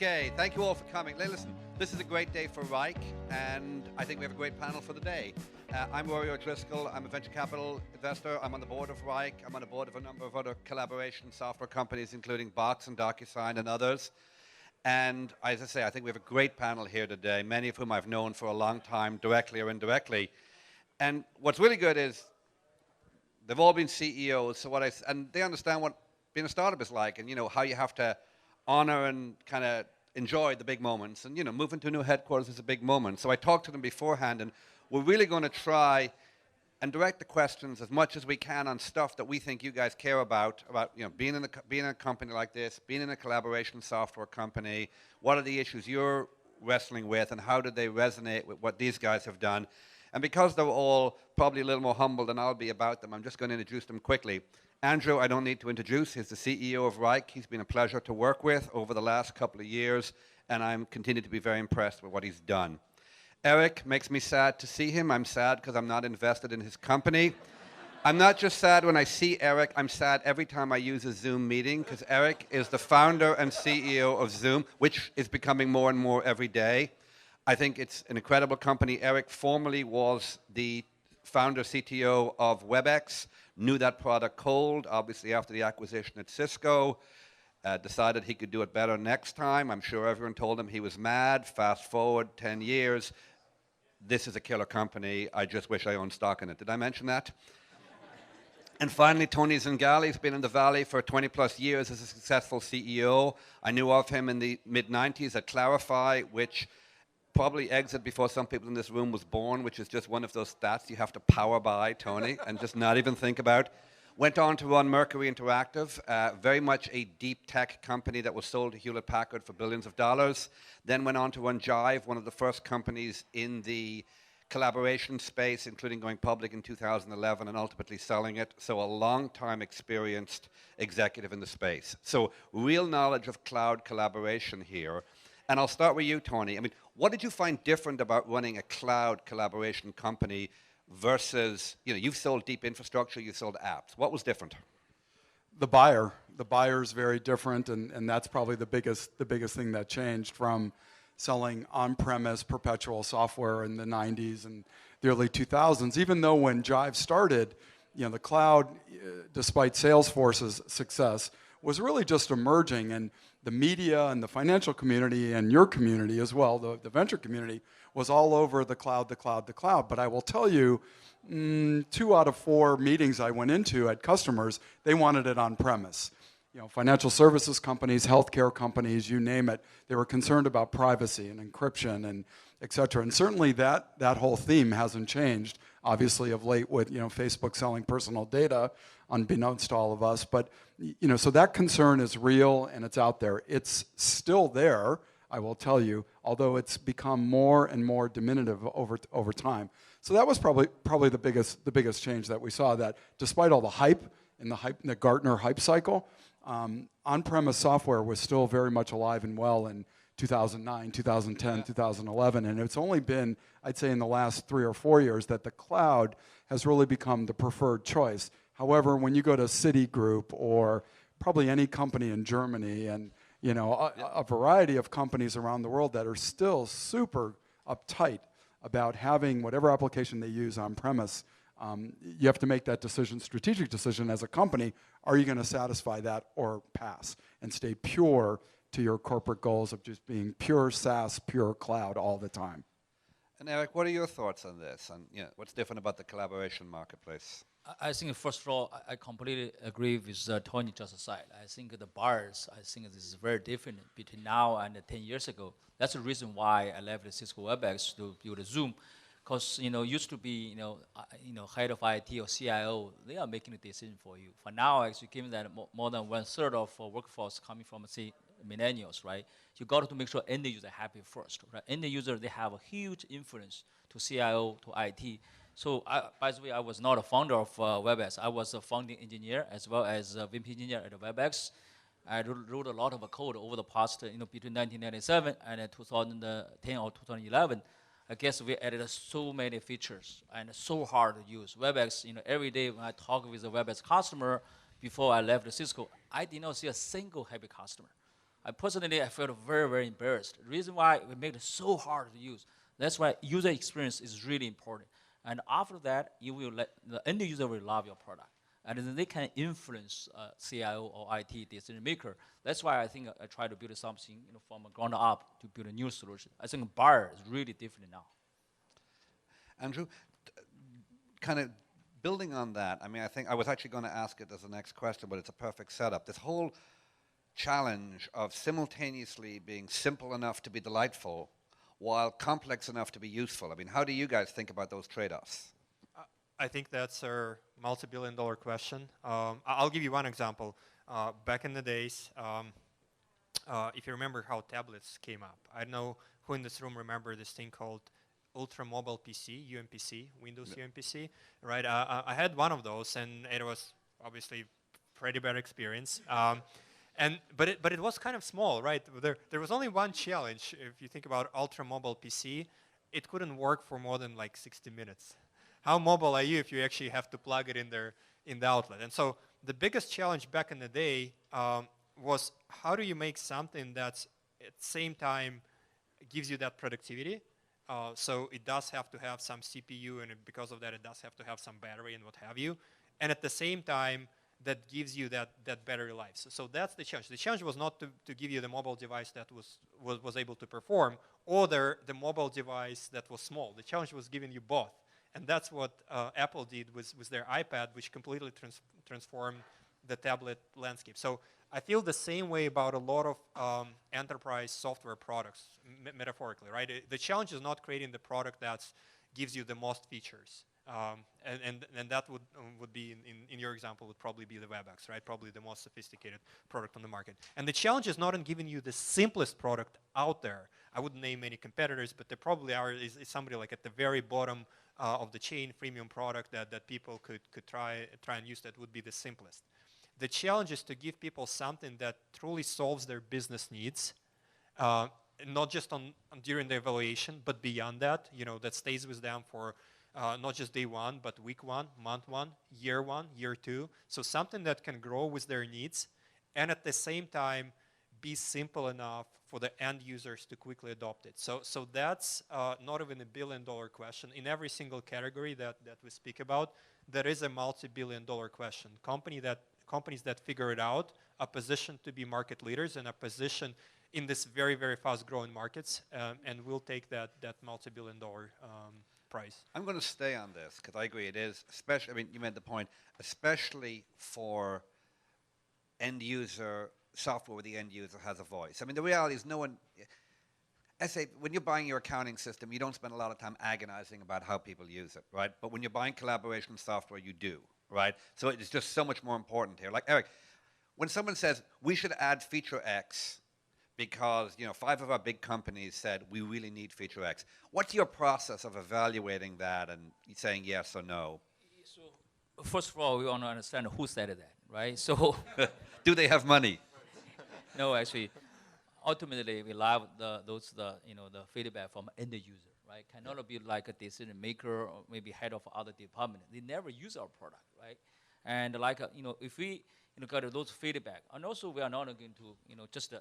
Okay, thank you all for coming. Listen, this is a great day for Wrike, and I think we have a great panel for the day. I'm Rory. I'm a venture capital investor. I'm on the board of Wrike. I'm on the board of a number of other collaboration software companies, including Box and DocuSign and others. And as I say, I think we have a great panel here today, many of whom I've known for a long time, directly or indirectly. And what's really good is they've all been CEOs, and they understand what being a startup is like, and how you have to honor and kind of enjoy the big moments. And moving to a new headquarters is a big moment. So I talked to them beforehand, and we're really going to try and direct the questions as much as we can on stuff that we think you guys care about being in a company like this, being in a collaboration software company. What are the issues you're wrestling with, and how did they resonate with what these guys have done? And because they're all probably a little more humble than I'll be about them, I'm just going to introduce them quickly. Andrew, I don't need to introduce. He's the CEO of Wrike. He's been a pleasure to work with over the last couple of years, and I'm continuing to be very impressed with what he's done. Eric makes me sad to see him. I'm sad because I'm not invested in his company. I'm not just sad when I see Eric. I'm sad every time I use a Zoom meeting, because Eric is the founder and CEO of Zoom, which is becoming more and more every day. I think it's an incredible company. Eric formerly was the founder, CTO of WebEx, knew that product cold, obviously after the acquisition at Cisco, decided he could do it better next time. I'm sure everyone told him he was mad. Fast forward 10 years. This is a killer company. I just wish I owned stock in it. Did I mention that? And finally, Tony Zingale has been in the Valley for 20 plus years as a successful CEO. I knew of him in the mid-90s at Clarify, which probably exited before some people in this room was born, which is just one of those stats you have to power by, Tony, and just not even think about. Went on to run Mercury Interactive, very much a deep tech company that was sold to Hewlett-Packard for billions of dollars. Then went on to run Jive, one of the first companies in the collaboration space, including going public in 2011 and ultimately selling it. So a long-time experienced executive in the space. So real knowledge of cloud collaboration here. And I'll start with you, Tony. I mean, what did you find different about running a cloud collaboration company versus, you've sold deep infrastructure, you've sold apps. What was different? The buyer. The buyer is very different, and that's probably the biggest thing that changed from selling on-premise perpetual software in the 90s and the early 2000s. Even though when Jive started, the cloud, despite Salesforce's success, was really just emerging, and the media and the financial community and your community as well, the venture community, was all over the cloud, the cloud, the cloud. But I will tell you, 2 out of 4 meetings I went into at customers, they wanted it on premise. Financial services companies, healthcare companies, you name it, they were concerned about privacy and encryption and et cetera. And certainly that whole theme hasn't changed, obviously, of late with Facebook selling personal data, unbeknownst to all of us. But so that concern is real and it's out there. It's still there, I will tell you, although it's become more and more diminutive over time. So that was probably the biggest change that we saw. That despite all the hype in the Gartner hype cycle, on-premise software was still very much alive and well in 2009, 2010, 2011, and it's only been, I'd say, in the last 3 or 4 years that the cloud has really become the preferred choice. However, when you go to Citigroup or probably any company in Germany and a variety of companies around the world that are still super uptight about having whatever application they use on premise, you have to make that strategic decision as a company. Are you going to satisfy that or pass and stay pure to your corporate goals of just being pure SaaS, pure cloud all the time? And Eric, what are your thoughts on this? And what's different about the collaboration marketplace? I think, first of all, I completely agree with Tony just said. I think the bars, this is very different between now and 10 years ago. That's the reason why I left Cisco WebEx to build Zoom. Because used to be head of IT or CIO, they are making the decision for you. For now, actually, given that more than 1/3 of workforce coming from millennials, right? You got to make sure end user happy first, right? End user, they have a huge influence to CIO, to IT. So, by the way, I was not a founder of WebEx. I was a founding engineer as well as a VP engineer at WebEx. I wrote a lot of code over the past, between 1997 and 2010 or 2011. I guess we added so many features and so hard to use. WebEx, every day when I talk with a WebEx customer before I left Cisco, I did not see a single happy customer. I felt very, very embarrassed. The reason why we made it so hard to use, that's why user experience is really important. And after that, you will let the end user will love your product. And then they can influence CIO or IT decision maker. That's why I think I try to build something from the ground up to build a new solution. I think bar is really different now. Andrew, kind of building on that, I mean, I think I was actually going to ask it as the next question, but it's a perfect setup. This whole challenge of simultaneously being simple enough to be delightful while complex enough to be useful. I mean, how do you guys think about those trade-offs? I think that's a multi-billion-dollar question. I'll give you one example. Back in the days, if you remember how tablets came up, I don't know who in this room remember this thing called Ultra Mobile PC, UMPC, Windows UMPC, right? I had one of those, and it was obviously pretty bad experience. But it was kind of small, right? There was only one challenge. If you think about Ultra Mobile PC, it couldn't work for more than like 60 minutes. How mobile are you if you actually have to plug it in there in the outlet? And so the biggest challenge back in the day was how do you make something that at the same time gives you that productivity? So it does have to have some CPU, and because of that, it does have to have some battery and what have you. And at the same time, that gives you that battery life. So that's the challenge. The challenge was not to give you the mobile device that was able to perform, or the mobile device that was small. The challenge was giving you both. And that's what Apple did with their iPad, which completely transformed the tablet landscape. So I feel the same way about a lot of enterprise software products, metaphorically, right? The challenge is not creating the product that gives you the most features. And that would be, in your example, would probably be the WebEx, right? Probably the most sophisticated product on the market. And the challenge is not in giving you the simplest product out there. I wouldn't name any competitors, but there probably is somebody like at the very bottom of the chain, freemium product that people could try and use that would be the simplest. The challenge is to give people something that truly solves their business needs, not just during the evaluation, but beyond that, that stays with them for not just day one, but week one, month one, year two. So something that can grow with their needs, and at the same time, be simple enough for the end users to quickly adopt it. So that's not even a billion-dollar question. In every single category that we speak about, there is a multi-billion-dollar question. Companies that figure it out are positioned to be market leaders and are positioned in this very, very fast-growing markets, and we'll take that multi-billion-dollar price. I'm going to stay on this because I agree it is, especially, I mean, you made the point, especially for end user software where the end user has a voice. I mean, the reality is when you're buying your accounting system, you don't spend a lot of time agonizing about how people use it, right? But when you're buying collaboration software, you do, right? So it's just so much more important here. Like, Eric, when someone says, we should add feature X because 5 of our big companies said we really need feature X. What's your process of evaluating that and saying yes or no? So first of all, we want to understand who said that, right? So do they have money? No, actually, ultimately we love the feedback from end user, right? Cannot be like a decision maker or maybe head of other department. They never use our product, right? And if we got those feedback, and also we are not going to just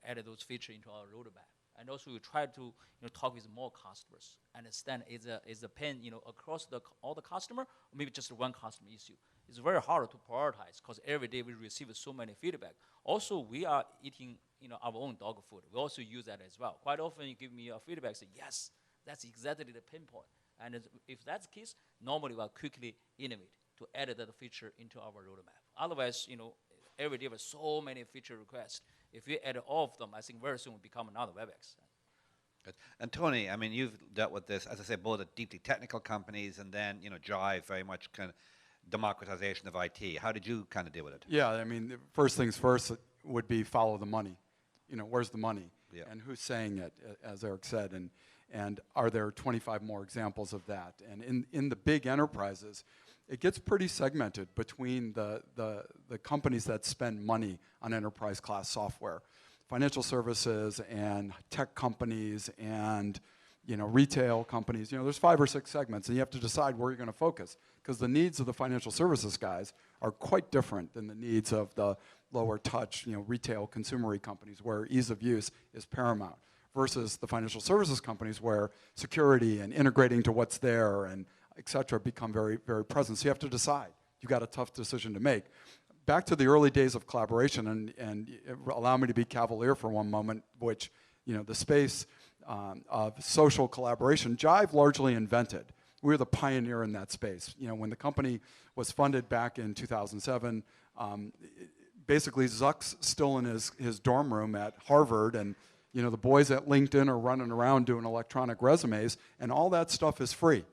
add those features into our roadmap. And also we try to talk with more customers, understand is a pain across all the customer, or maybe just one customer issue. It's very hard to prioritize because every day we receive so many feedback. Also, we are eating our own dog food. We also use that as well. Quite often you give me a feedback, say, yes, that's exactly the pinpoint. And if that's the case, normally we'll quickly innovate to add that feature into our roadmap. Otherwise, every day there's so many feature requests. If we add all of them, I think very soon will become another WebEx. Good. And Tony, I mean, you've dealt with this, as I say, both at deeply technical companies and then, Jive, very much kind of democratization of IT. How did you kind of deal with it? Yeah, I mean, first things first would be follow the money. Where's the money? Yeah. And who's saying it, as Eric said, and are there 25 more examples of that? And in the big enterprises, it gets pretty segmented between the companies that spend money on enterprise class software. Financial services and tech companies and retail companies. There's 5 or 6 segments, and you have to decide where you're going to focus because the needs of the financial services guys are quite different than the needs of the lower touch, retail consumery companies where ease of use is paramount, versus the financial services companies where security and integrating to what's there and et cetera become very, very present. So you have to decide. You've got a tough decision to make. Back to the early days of collaboration, and allow me to be cavalier for one moment, which, the space of social collaboration, Jive largely invented. We were the pioneer in that space. When the company was funded back in 2007, basically Zuck's still in his dorm room at Harvard, and the boys at LinkedIn are running around doing electronic resumes, and all that stuff is free.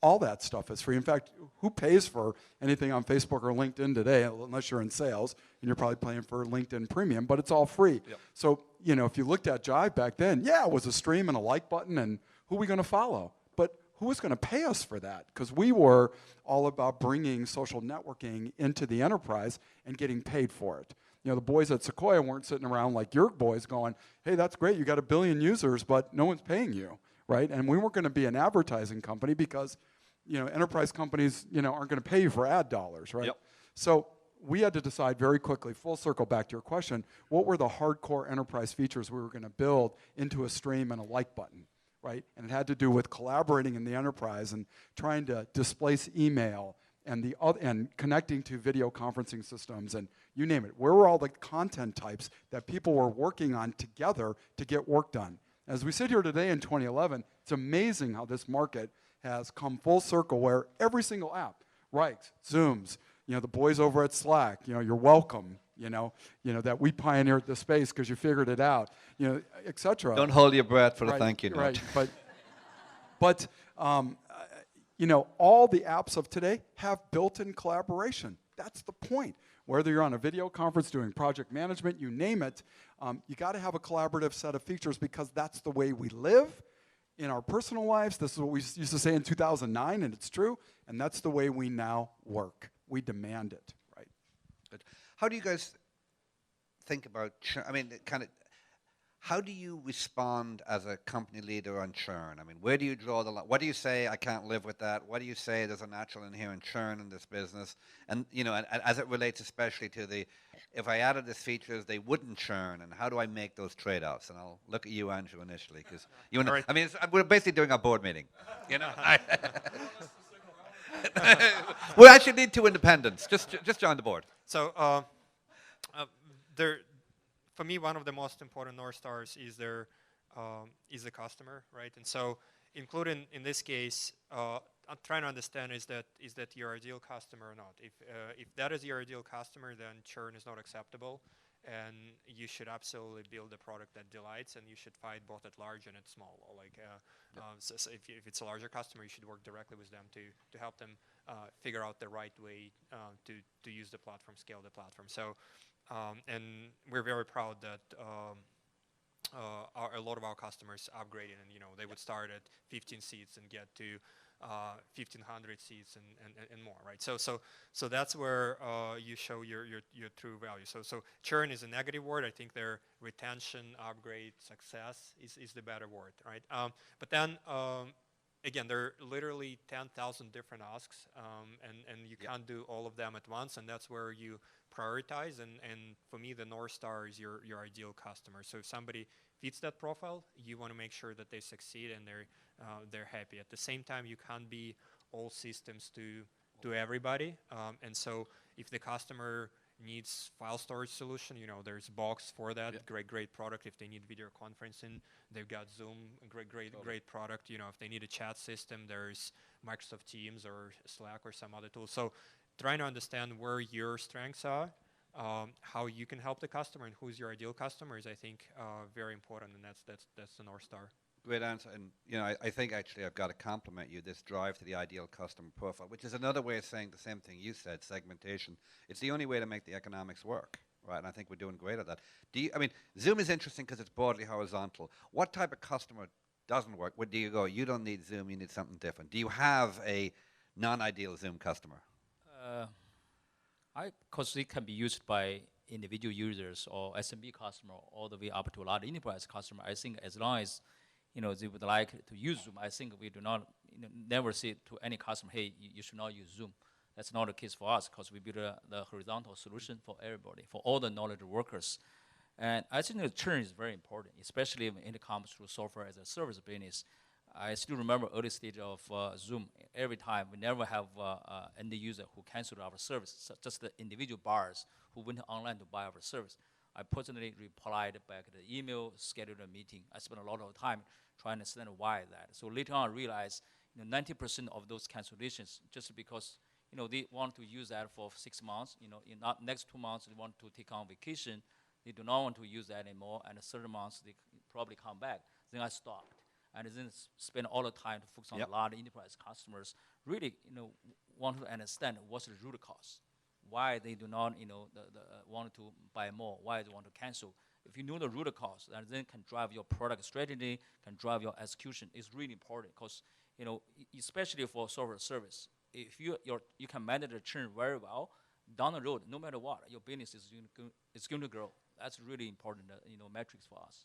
All that stuff is free. In fact, who pays for anything on Facebook or LinkedIn today, unless you're in sales, and you're probably paying for LinkedIn Premium, but it's all free. Yep. So, if you looked at Jive back then, it was a stream and a like button, and who are we going to follow? But who was going to pay us for that? Because we were all about bringing social networking into the enterprise and getting paid for it. The boys at Sequoia weren't sitting around like your boys going, hey, that's great, you got 1 billion users, but no one's paying you, right? And we weren't going to be an advertising company because, enterprise companies, aren't going to pay you for ad dollars, right? Yep. So we had to decide very quickly, full circle back to your question, what were the hardcore enterprise features we were going to build into a stream and a like button, right? And it had to do with collaborating in the enterprise and trying to displace email and connecting to video conferencing systems and you name it. Where were all the content types that people were working on together to get work done? As we sit here today in 2011, it's amazing how this market has come full circle where every single app, Wrike, Zooms, the boys over at Slack, you're welcome, that we pioneered the space because you figured it out, et cetera. Don't hold your breath for the thank you note. Right, but all the apps of today have built-in collaboration. That's the point. Whether you're on a video conference doing project management, you name it, you got to have a collaborative set of features because that's the way we live in our personal lives. This is what we used to say in 2009, and it's true, and that's the way we now work. We demand it, right? Good. How do you guys think about how do you respond as a company leader on churn? Where do you draw the line? What do you say, I can't live with that? What do you say, there's a natural inherent churn in this business? And, and as it relates especially to if I added these features, they wouldn't churn, and how do I make those trade-offs? And I'll look at you, Andrew, initially, because we're basically doing a board meeting, We actually need 2 independents. Just join the board. So, for me, one of the most important North Stars is the customer, right? And so, including in this case, I'm trying to understand is that your ideal customer or not? If that is your ideal customer, then churn is not acceptable, and you should absolutely build a product that delights, and you should fight both at large and at small. So if it's a larger customer, you should work directly with them to help them figure out the right way to use the platform, scale the platform. So. And we're very proud that a lot of our customers upgraded, and they would start at 15 seats and get to 1,500 seats and more, right? So that's where you show your true value. So churn is a negative word. I think their retention, upgrade, success is the better word, right? But then. Again, there are literally 10,000 different asks, and you can't do all of them at once, and that's where you prioritize. And for me, the North Star is your ideal customer. So if somebody fits that profile, you want to make sure that they succeed and they're happy. At the same time, you can't be all systems to everybody. And so if the customer needs file storage solution, there's Box for that. Yeah. Great product. If they need video conferencing, they've got Zoom, great product. If they need a chat system, there's Microsoft Teams or Slack or some other tool. So trying to understand where your strengths are, how you can help the customer, and who's your ideal customer is, I think, very important, and that's the North Star. Great answer. And, I think actually I've got to compliment you, this drive to the ideal customer profile, which is another way of saying the same thing you said, segmentation. It's the only way to make the economics work, right? And I think we're doing great at that. Zoom is interesting because it's broadly horizontal. What type of customer doesn't work? Where do you go? You don't need Zoom, you need something different. Do you have a non-ideal Zoom customer? Because it can be used by individual users or SMB customer all the way up to a lot of enterprise customer. I think as long as they would like to use Zoom, I think we do not never say to any customer, hey, you should not use Zoom. That's not the case for us because we build the horizontal solution for everybody, for all the knowledge workers. And I think the churn is very important, especially when it comes to software as a service business. I still remember early stage of Zoom. Every time, we never have end user who canceled our service, so just the individual buyers who went online to buy our service. I personally replied back to the email, scheduled a meeting. I spent a lot of time trying to understand why that. So later on, I realized 90% of those cancellations just because they want to use that for 6 months. In not next 2 months, they want to take on vacation. They do not want to use that anymore. And the third month, they probably come back. Then I stopped. And then spend all the time to focus on a lot of enterprise customers. Really, want to understand what's the root cause, why they do not, want to buy more, why they want to cancel. If you know the root cause, and then can drive your product strategy, can drive your execution. It's really important because, especially for software service, if you can manage the churn very well, down the road, no matter what, your business is going to grow. That's really important, metrics for us.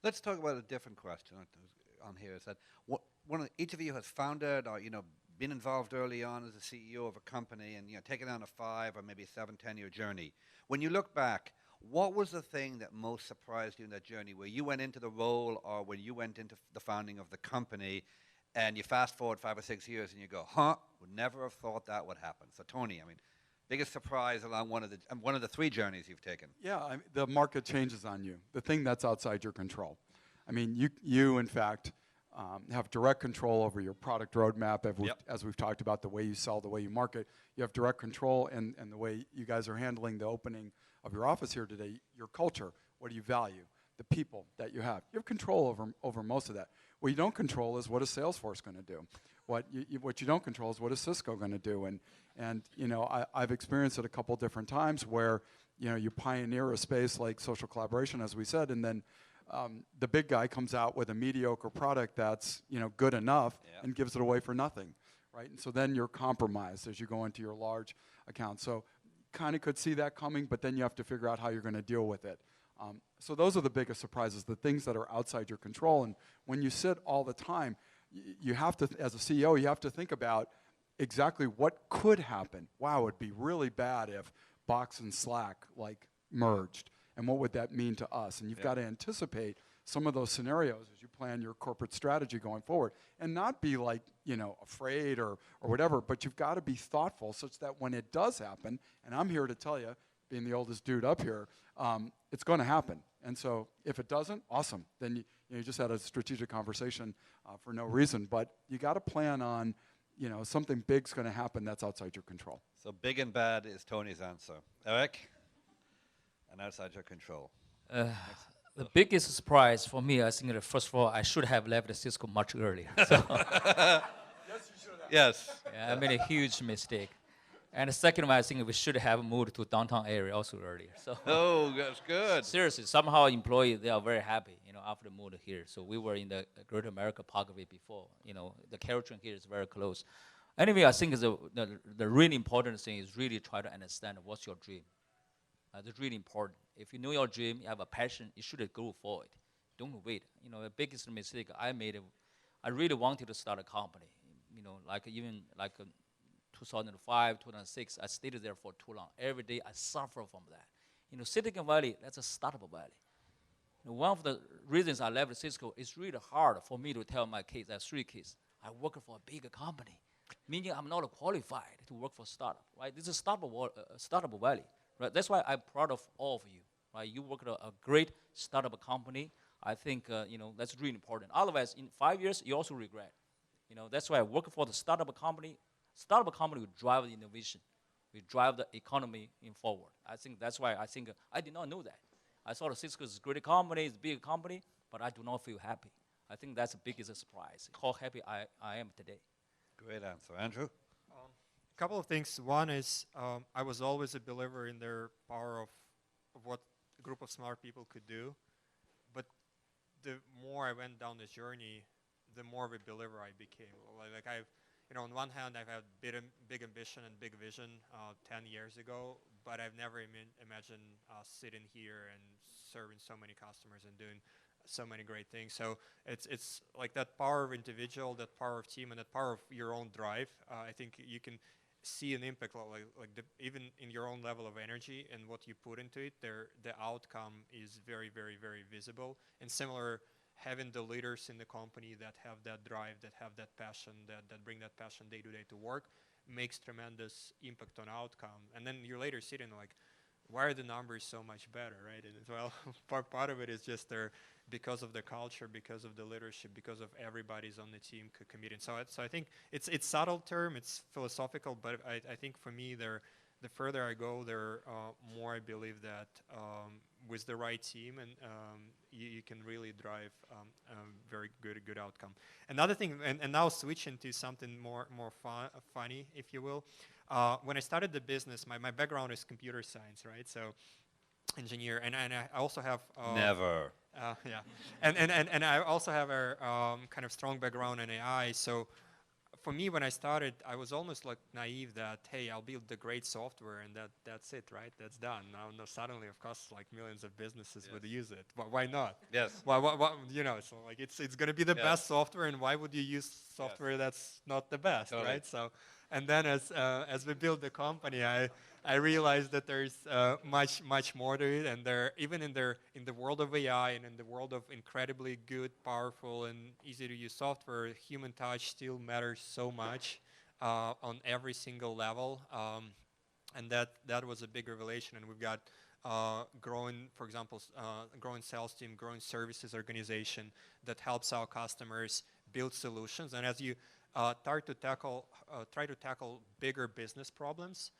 Let's talk about a different question on here. Is that each of you has founded or been involved early on as a CEO of a company and taken on a 5 or maybe 7, 10-year journey. When you look back, what was the thing that most surprised you in that journey, where you went into the role or when you went into the founding of the company, and you fast forward 5 or 6 years and you go, would never have thought that would happen. So Tony, biggest surprise along one of the 3 journeys you've taken. Yeah, the market changes on you. The thing that's outside your control. You in fact, have direct control over your product roadmap, as we've talked about, the way you sell, the way you market. You have direct control and the way you guys are handling the opening of your office here today, your culture. What do you value? The people that you have. You have control over most of that. What you don't control is what is Salesforce going to do. What you don't control is what is Cisco going to do. And I've experienced it a couple different times where you pioneer a space like social collaboration, as we said, and then the big guy comes out with a mediocre product that's good enough and gives it away for nothing, right? And so then you're compromised as you go into your large account. So kind of could see that coming, but then you have to figure out how you're going to deal with it. So those are the biggest surprises, the things that are outside your control. And when you sit all the time, you have to, as a CEO, you have to think about exactly what could happen. Wow, it'd be really bad if Box and Slack merged. And what would that mean to us? And you've got to anticipate some of those scenarios as you plan your corporate strategy going forward, and not be afraid or whatever, but you've got to be thoughtful such that when it does happen, and I'm here to tell you, being the oldest dude up here, it's going to happen. And so if it doesn't, awesome. Then you just had a strategic conversation for no reason, but you got to plan on something big's going to happen that's outside your control. So big and bad is Tony's answer. Eric? And outside your control. The biggest surprise for me, I think that first of all, I should have left Cisco much earlier. So yes, you should have. Yes. Yeah, I made a huge mistake. And the second one, I think we should have moved to downtown area also earlier. So that's good. Seriously, somehow employees, they are very happy, after the move here. So we were in the Greater America Parkway before. The Carrollton here is very close. Anyway, I think the really important thing is really try to understand what's your dream. That's really important. If you know your dream, you have a passion, you should go for it. Don't wait. The biggest mistake I made, I really wanted to start a company. 2005, 2006, I stayed there for too long. Every day I suffer from that. Silicon Valley, that's a startup valley. One of the reasons I left Cisco, it's really hard for me to tell my kids, I have 3 kids, I work for a big company, meaning I'm not qualified to work for a startup, right? This is startup valley. Right, that's why I'm proud of all of you. Right, you work at a great startup company. I think that's really important. Otherwise, in 5 years, you also regret. That's why I work for the startup company. Startup company will drive the innovation, will drive the economy forward. I think that's why I did not know that. I thought Cisco is a great company, it's a big company, but I do not feel happy. I think that's the biggest surprise. How happy I am today. Great answer, Andrew. A couple of things. One is I was always a believer in their power of what a group of smart people could do. But the more I went down this journey, the more of a believer I became. On one hand, I've had big ambition and big vision 10 years ago, but I've never imagined sitting here and serving so many customers and doing so many great things. So it's like that power of individual, that power of team, and that power of your own drive. I think you can see an impact, even in your own level of energy and what you put into it, the outcome is very, very, very visible. And similar, having the leaders in the company that have that drive, that have that passion, that bring that passion day to day to work, makes tremendous impact on outcome. And then you're later sitting like, why are the numbers so much better, right? And well, part of it is just because of the culture, because of the leadership, because of everybody's on the team committing. So I think it's subtle term, it's philosophical, but I think for me, the further I go, the more I believe that with the right team, and you can really drive a very good outcome. Another thing, and now switching to something more funny, if you will. When I started the business, my background is computer science, right? So engineer, and I also have Never. yeah, and I also have a kind of strong background in AI. So for me, when I started, I was almost like naive that, hey, I'll build the great software and that's it, right? That's done. Now suddenly, of course, like millions of businesses would use it. Why not? Yes. Why, you know, so like it's going to be the best software, and why would you use software that's not the best, right? So, and then as we build the company, I realized that there's much more to it, and even in the world of AI and in the world of incredibly good, powerful, and easy to use software, human touch still matters so much on every single level, and that was a big revelation. And we've got growing, for example, growing sales team, growing services organization that helps our customers build solutions. And as you try to tackle bigger business problems,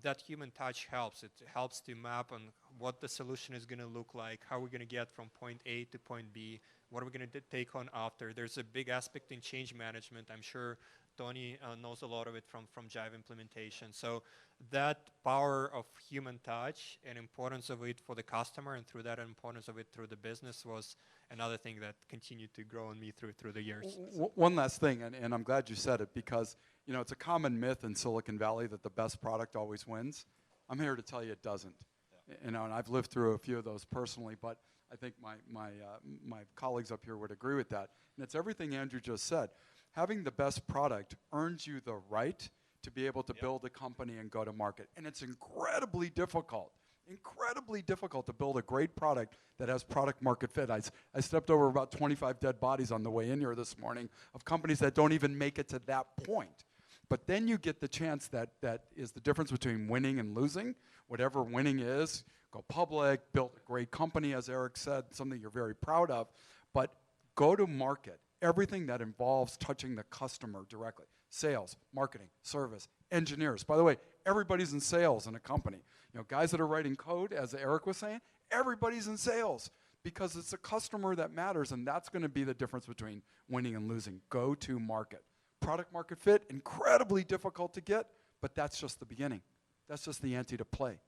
that human touch helps. It helps to map on what the solution is going to look like, how we're going to get from point A to point B, what are we going to take on after. There's a big aspect in change management. I'm sure Tony knows a lot of it from Jive implementation. So that power of human touch and importance of it for the customer, and through that importance of it through the business, was another thing that continued to grow on me through the years. One last thing, and I'm glad you said it, because it's a common myth in Silicon Valley that the best product always wins. I'm here to tell you it doesn't. Yeah. And I've lived through a few of those personally, but I think my colleagues up here would agree with that. And it's everything Andrew just said. Having the best product earns you the right to be able to build a company and go to market. And it's incredibly difficult to build a great product that has product market fit. I stepped over about 25 dead bodies on the way in here this morning of companies that don't even make it to that point. But then you get the chance that is the difference between winning and losing. Whatever winning is, go public, build a great company, as Eric said, something you're very proud of, but go to market. Everything that involves touching the customer directly. Sales, marketing, service, engineers. By the way, everybody's in sales in a company. Guys that are writing code, as Eric was saying, everybody's in sales because it's the customer that matters, and that's going to be the difference between winning and losing. Go to market. Product market fit, incredibly difficult to get, but that's just the beginning. That's just the ante to play.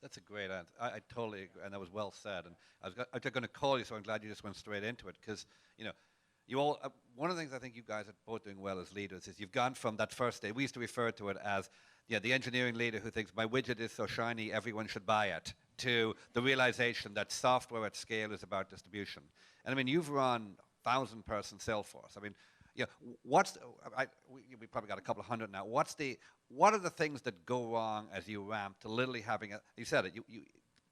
That's a great answer. I totally agree, and that was well said. And I was going to call you, so I'm glad you just went straight into it, because you all. One of the things I think you guys are both doing well as leaders is you've gone from that first day. We used to refer to it as the engineering leader who thinks my widget is so shiny everyone should buy it, to the realization that software at scale is about distribution. And I mean, you've run 1,000-person Salesforce. I mean, we probably got a couple of hundred now. What are the things that go wrong as you ramp to literally having you said it,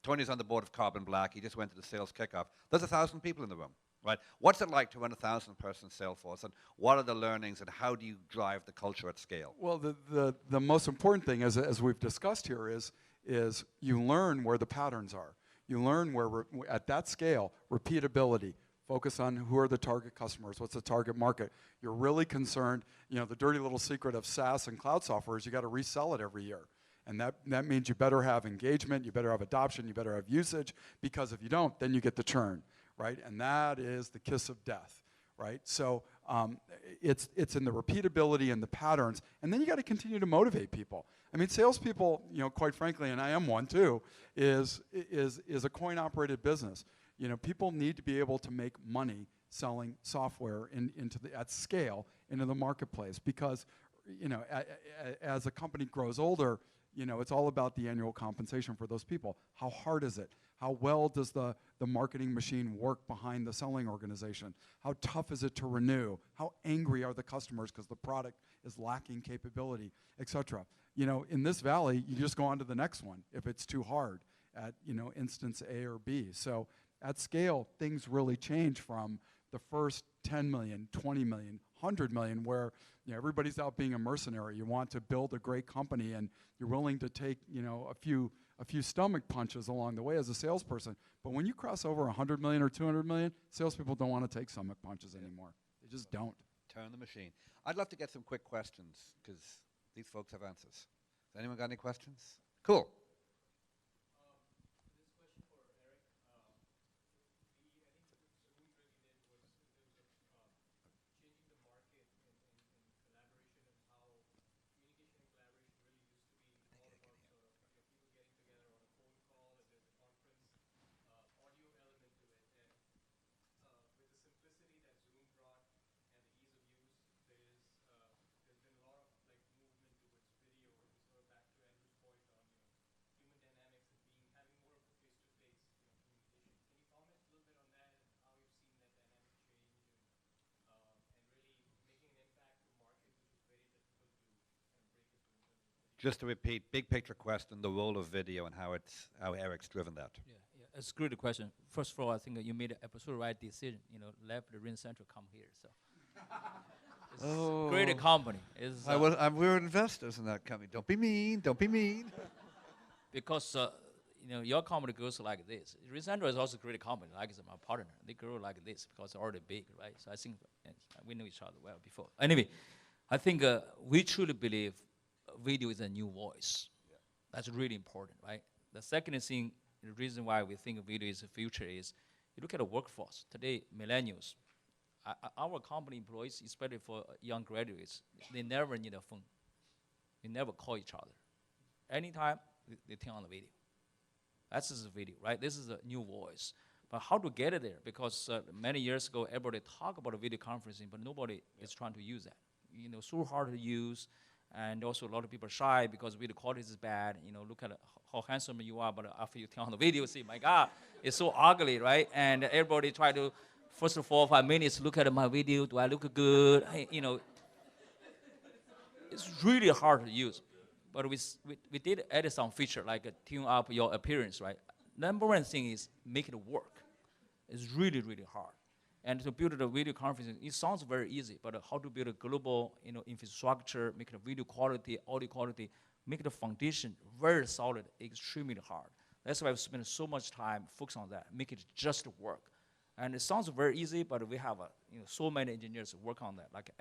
Tony's on the board of Carbon Black, he just went to the sales kickoff. There's 1,000 people in the room, right? What's it like to run 1,000-person Salesforce, and what are the learnings, and how do you drive the culture at scale? Well, the most important thing, as we've discussed here, is you learn where the patterns are. You learn where, at that scale, repeatability. Focus on who are the target customers, what's the target market. You're really concerned, the dirty little secret of SaaS and cloud software is you got to resell it every year. And that means you better have engagement, you better have adoption, you better have usage, because if you don't, then you get the churn, right? And that is the kiss of death, right? So it's in the repeatability and the patterns, and then you got to continue to motivate people. I mean, salespeople, quite frankly, and I am one too, is a coin-operated business. People need to be able to make money selling software at scale into the marketplace, because as a company grows older, You know, it's all about the annual compensation for those people. How hard is it? How well does the marketing machine work behind the selling organization? How tough is it to renew? How angry are the customers because the product is lacking capability, et cetera? You know, in this valley, you just go on to the next one if it's too hard at, you know, instance A or B. So at scale, things really change from the first 10 million, 20 million, 100 million, where, you know, everybody's out being a mercenary. You want to build a great company, and you're willing to take, you know, a few stomach punches along the way as a salesperson. But when you cross over 100 million or 200 million, salespeople don't want to take stomach punches anymore. They just don't. Turn the machine. I'd love to get some quick questions because these folks have answers. Has anyone got any questions? Cool. Just to repeat, big picture question, the role of video and how Eric's driven that. Yeah, it's a great question. First of all, I think you made an absolute right decision. You know, left the Ring Central, come here. So it's a great company. It's, we're investors in that company. Don't be mean. Don't be mean. Because you know, your company goes like this. Ring Central is also a great company, like it's my partner. They grow like this because they're already big, right? So I think we know each other well before. Anyway, I think we truly believe video is a new voice. Yeah. That's really important, right? The second thing, the reason why we think video is the future is, you look at the workforce. Today, millennials, our company employees, especially for young graduates, they never need a phone. They never call each other. Anytime, they turn on the video. That's just a video, right? This is a new voice. But how to get it there? Because many years ago, everybody talked about video conferencing, but nobody is trying to use that. You know, so hard to use. And also a lot of people are shy because video quality is bad. You know, look at how handsome you are, but after you turn on the video, see, my God, it's so ugly, right? And everybody try to, first 4 or 5 minutes, look at my video. Do I look good? Hey, you know, it's really hard to use. But we did add some feature like tune up your appearance, right? Number one thing is make it work. It's really, really hard. And to build a video conferencing, it sounds very easy, but how to build a global, you know, infrastructure, make the video quality, audio quality, make the foundation very solid, extremely hard. That's why we spend so much time focusing on that, make it just work. And it sounds very easy, but we have so many engineers work on that, like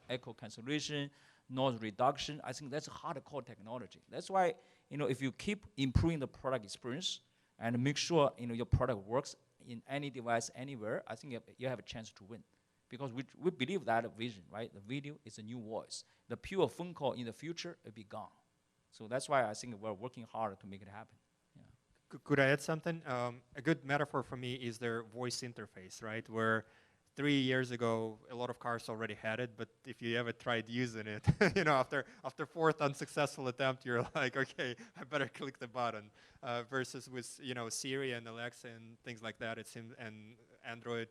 echo cancellation, noise reduction. I think that's a hardcore technology. That's why, you know, if you keep improving the product experience and make sure, you know, your product works in any device, anywhere, I think you have a chance to win. Because we believe that vision, right? The video is a new voice. The pure phone call in the future will be gone. So that's why I think we're working hard to make it happen. Yeah. Could I add something? A good metaphor for me is their voice interface, right? Where 3 years ago, a lot of cars already had it, but if you ever tried using it, you know, after fourth unsuccessful attempt, you're like, okay, I better click the button. Versus with, you know, Siri and Alexa and things like that, and Android,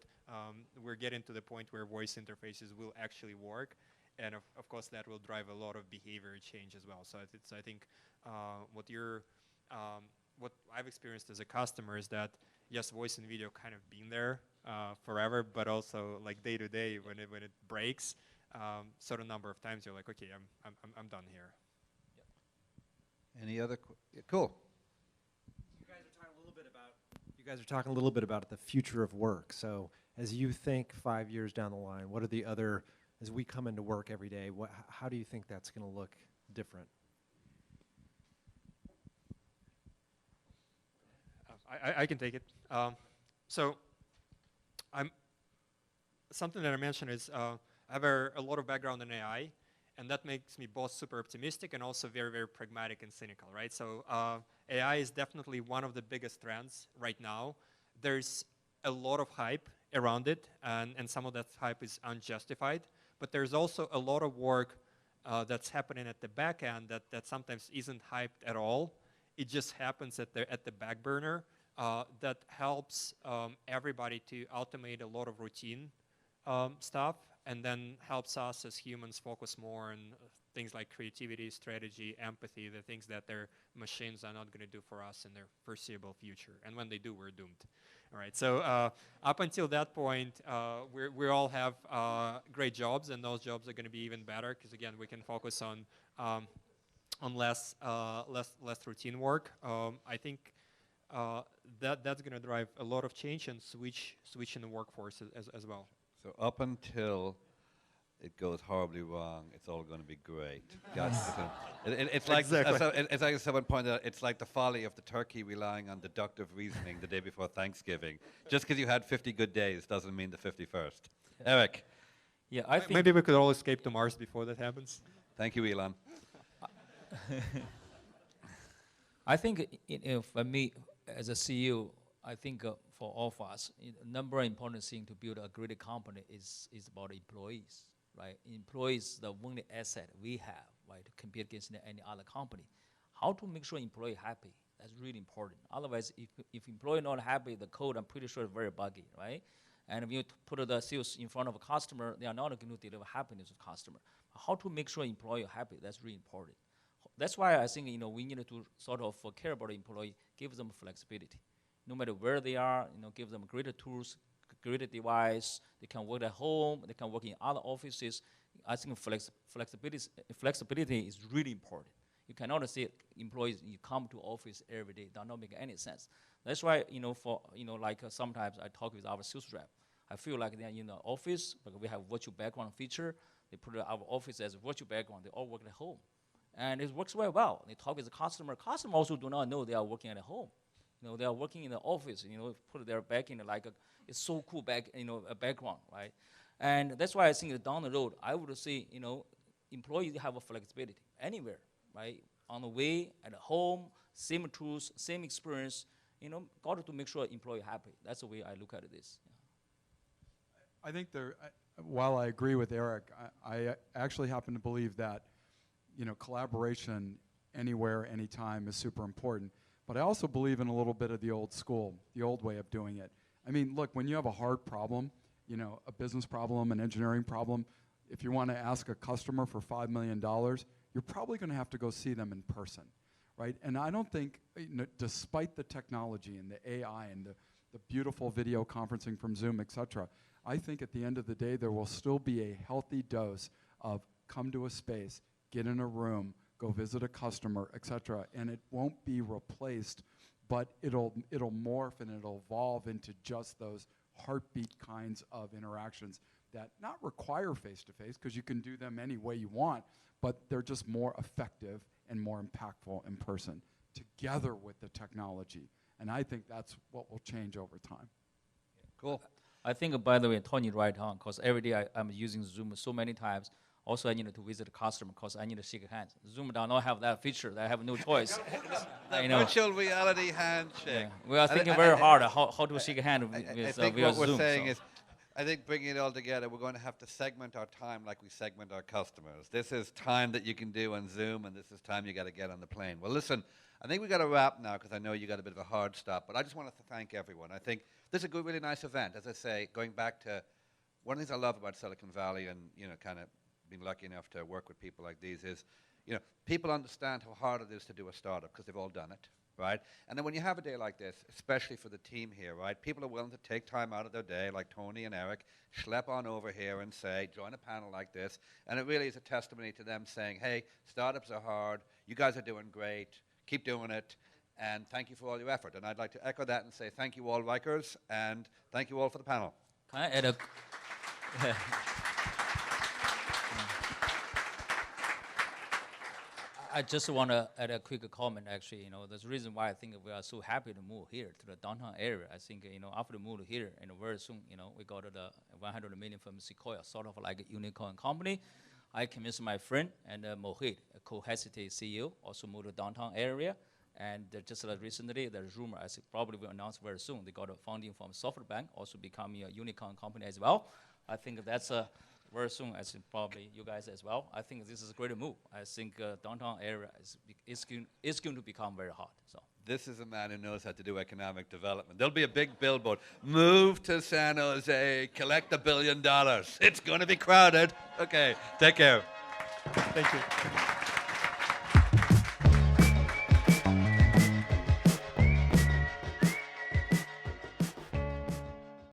we're getting to the point where voice interfaces will actually work, and of course that will drive a lot of behavior change as well. So I think what I've experienced as a customer is that yes, voice and video kind of been there forever, but also like day to day when it breaks, certain number of times you're like, okay, I'm done here. Yep. Any other? Cool. You guys are talking a little bit about the future of work. So as you think 5 years down the line, what are the other, as we come into work every day, how do you think that's going to look different? I can take it. So something that I mentioned is I have a lot of background in AI, and that makes me both super optimistic and also very, very pragmatic and cynical, right? So AI is definitely one of the biggest trends right now. There's a lot of hype around it, and some of that hype is unjustified, but there's also a lot of work that's happening at the back end that sometimes isn't hyped at all. It just happens at the back burner. That helps everybody to automate a lot of routine stuff, and then helps us as humans focus more on things like creativity, strategy, empathy, the things that their machines are not going to do for us in their foreseeable future. And when they do, we're doomed. All right. So up until that point, we all have great jobs, and those jobs are going to be even better because again, we can focus on less routine work. I think that's going to drive a lot of change and switch in the workforce as well. So up until it goes horribly wrong, it's all going to be great. It's like Exactly. it's like someone pointed out. It's like the folly of the turkey relying on deductive reasoning the day before Thanksgiving. Just because you had 50 good days doesn't mean the 51st. Eric, Yeah, I think Maybe we could all escape to Mars before that happens. thank you, Elon. I think for me, as a CEO, I think for all of us, number one important thing to build a great company is about employees, right? Employees, the only asset we have, right, to compete against any other company. How to make sure employee happy? That's really important. Otherwise, if employee not happy, the code, I'm pretty sure is very buggy, right? And if you put the sales in front of a customer, they are not going to deliver happiness to the customer. How to make sure employee happy? That's really important. That's why I think we need to sort of care about the employee, give them flexibility. No matter where they are, give them greater tools, greater device. They can work at home. They can work in other offices. I think flexibility is really important. You cannot say employees you come to office every day. That not make any sense. That's why sometimes I talk with our sales rep. I feel like they're in the office, but we have virtual background feature. They put our office as a virtual background. They all work at home. And it works very well. They talk with the customer. Customer also do not know they are working at home. They are working in the office. Put their back in it's so cool a background, right? And that's why I think that down the road, I would say, employees have a flexibility anywhere, right? On the way, at home, same tools, same experience. Got to make sure employee happy. That's the way I look at this. Yeah. I think while I agree with Eric, I actually happen to believe that collaboration anywhere, anytime is super important. But I also believe in a little bit of the old school, the old way of doing it. I mean, look, when you have a hard problem, a business problem, an engineering problem, if you want to ask a customer for $5 million, you're probably going to have to go see them in person, right? And I don't think, despite the technology and the AI and the beautiful video conferencing from Zoom, et cetera, I think at the end of the day, there will still be a healthy dose of come to a space, get in a room, go visit a customer, et cetera, and it won't be replaced, but it'll morph and it'll evolve into just those heartbeat kinds of interactions that not require face-to-face, because you can do them any way you want, but they're just more effective and more impactful in person, together with the technology. And I think that's what will change over time. Cool. I think, by the way, Tony right on, because every day I'm using Zoom so many times. Also, I need to visit a customer because I need to shake hands. Zoom does not have that feature. I have no choice. Virtual reality handshake. Yeah. We are thinking very hard how to shake hands with I think via what we're Zoom. saying is, I think bringing it all together, we're going to have to segment our time like we segment our customers. This is time that you can do on Zoom, and this is time you got to get on the plane. Well, listen, I think we got to wrap now because I know you got a bit of a hard stop, but I just want to thank everyone. I think this is a good, really nice event. As I say, going back to one of the things I love about Silicon Valley and kind of being lucky enough to work with people like these is, people understand how hard it is to do a startup because they've all done it, right? And then when you have a day like this, especially for the team here, right, people are willing to take time out of their day, like Tony and Eric, schlep on over here and say, join a panel like this. And it really is a testimony to them saying, hey, startups are hard. You guys are doing great. Keep doing it. And thank you for all your effort. And I'd like to echo that and say thank you all, Rikers, and thank you all for the panel. Can I add a... I just want to add a quick comment, actually. There's a reason why I think we are so happy to move here to the downtown area. I think, after the move here, very soon, we got the 100 million from Sequoia, sort of like a unicorn company. I convinced my friend and Mohit, a co-hesitate CEO, also moved to downtown area. And just recently, there's rumor, I think probably will announce very soon, they got a funding from SoftwareBank, also becoming a unicorn company as well. I think that's very soon, I think probably you guys as well. I think this is a great move. I think downtown area is going to become very hot. So. This is a man who knows how to do economic development. There'll be a big billboard. Move to San Jose, collect $1 billion. It's going to be crowded. Okay, take care. Thank you.